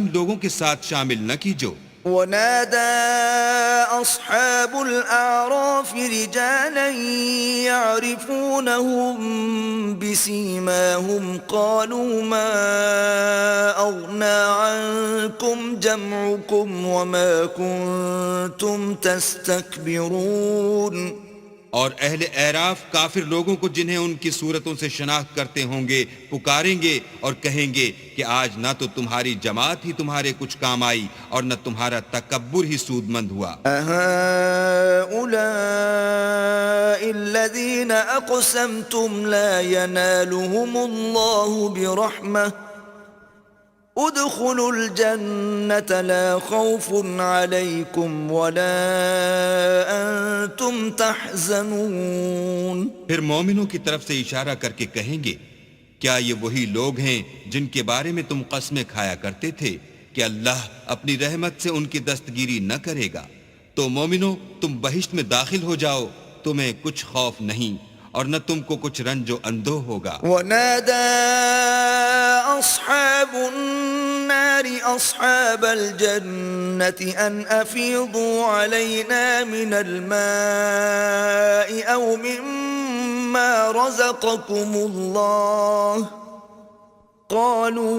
उन लोगों के साथ शामिल न कीजो। ونادى أصحاب الأعراف رجالا يعرفونهم بسيماهم قالوا ما أغنى عنكم جمعكم وما كنتم تستكبرون। और अहले एराफ काफिर लोगों को जिन्हें उनकी सूरतों से शनाख्त करते होंगे पुकारेंगे और कहेंगे कि आज ना तो तुम्हारी जमात ही तुम्हारे कुछ काम आई और न तुम्हारा तकब्बुर ही सूदमंद हुआ। अहाउलाई الذين أقسمتم لا ينالهم الله برحمة ادخلوا الجنة لا خوف عليكم ولا أنتم تحزنون। फिर मोमिनों की तरफ से इशारा करके कहेंगे, क्या ये वही लोग हैं जिनके बारे में तुम कस्में खाया करते थे कि अल्लाह अपनी रहमत से उनकी दस्तगीरी न करेगा? तो मोमिनो, तुम बहिश्त में दाखिल हो जाओ, तुम्हें कुछ खौफ नहीं और न तुमको कुछ रंजो अंदोह होगा। वनादा अस्हाबुन नारी अस्हाबल जन्नति अन अफीदू अलैना मिनल माइ औ मिम्मा रज़क़कुमुल्लाह क़ालू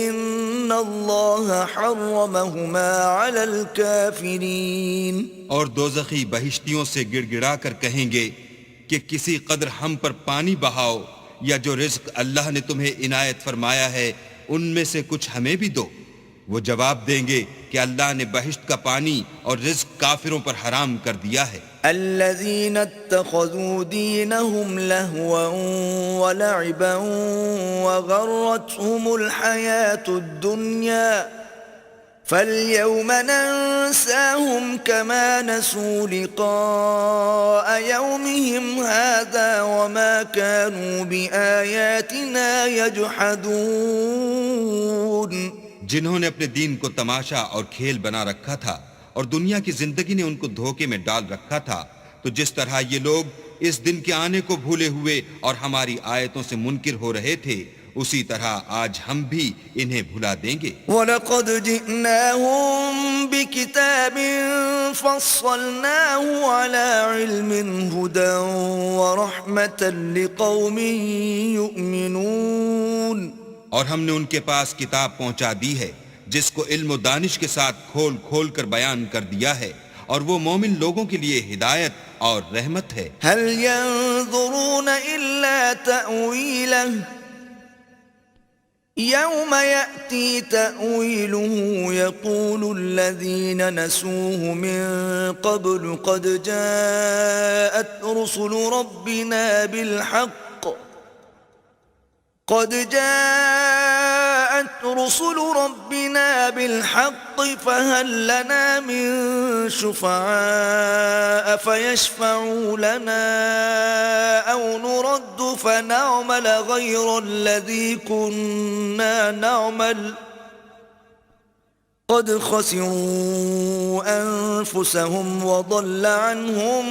इन्नल्लाह हर्रमहुमा अलल काफिरीन। और दोज़खी बहिश्तियों से गिड़गिड़ा कर कहेंगे कि किसी कदर हम पर पानी बहाओ या जो रिज्क अल्लाह ने तुम्हें इनायत फरमाया है उनमें से कुछ हमें भी दो। वो जवाब देंगे कि अल्लाह ने बहिश्त का पानी और रिज्क काफिरों पर हराम कर दिया है। अल्लज़ीना इत्तख़ज़ू दीनहुम लहवन व लअबन व गर्रतहुमुल हयातुद दुन्या फल्यौम नंसाहुम कमा नसू लिक़ाअ यौमिहिम हाज़ा वमा कानू बिआयातिना यजहदून। जिन्होंने अपने दीन को तमाशा और खेल बना रखा था और दुनिया की जिंदगी ने उनको धोखे में डाल रखा था, तो जिस तरह ये लोग इस दिन के आने को भूले हुए और हमारी आयतों से मुनकिर हो रहे थे, उसी तरह आज हम भी इन्हें भुला देंगे। वलक़द जिअनाहुम बिकिताबिन फ़स्सलनाहु अला इल्मिन हुदन व रहमतन लिक़ौमिन युमिनून। और हमने उनके पास किताब पहुंचा दी है जिसको इल्म और दानिश के साथ खोल खोल कर बयान कर दिया है और वो मोमिन लोगों के लिए हिदायत और रहमत है। हल यंज़ुरून इल्ला तअवीलहु यौम यअती तअवीलुहु यक़ूलु अल्लज़ीन नसूहु मिन क़ब्लु क़द जाअत रुसुलु रब्बिना बिलहक़्क़ قد جاءت رسل ربنا بالحق فهل لنا من شفعاء فيشفعوا لنا أو نرد فنعمل غير الذي كنا نعمل قد خسروا أنفسهم وضل عنهم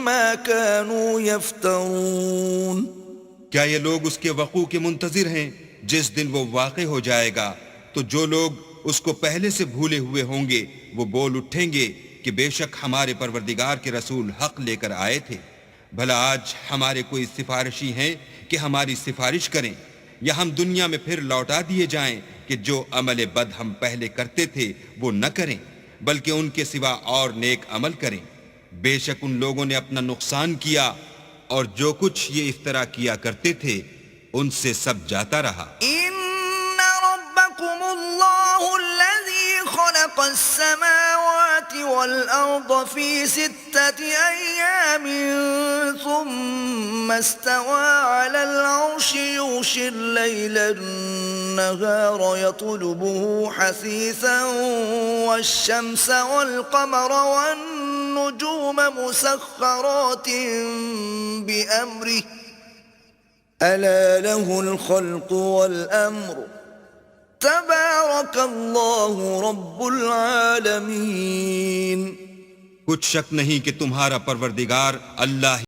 ما كانوا يفترون। क्या ये लोग उसके वक़ू के मुंतज़िर हैं जिस दिन वो वाक़े हो जाएगा? तो जो लोग उसको पहले से भूले हुए होंगे वो बोल उठेंगे कि बेशक हमारे परवरदिगार के रसूल हक लेकर आए थे। भला आज हमारे कोई सिफारिशी हैं कि हमारी सिफारिश करें या हम दुनिया में फिर लौटा दिए जाएं कि जो अमल बद हम पहले करते थे वो न करें बल्कि उनके सिवा और नेक अमल करें। बेशक उन लोगों ने अपना नुकसान किया और जो कुछ ये इफ्तरा किया करते थे उनसे सब जाता रहा। इन्ना रब्बकुमुल्लाहु अल्लज़ी खलक़स समावाति वल अर्द फी सित्तति अय्यामिन सुम्मा इस्तवा अलल अर्शि युग़शिल लैलन नहारा यत्लुबुहु हसीसन वश्शम्स वल क़मर वन النجوم مسخرات بأمره ألا له الخلق والأمر تبارك الله رب العالمين। कुछ शक नहीं कि तुम्हारा परवरदिगार अल्लाह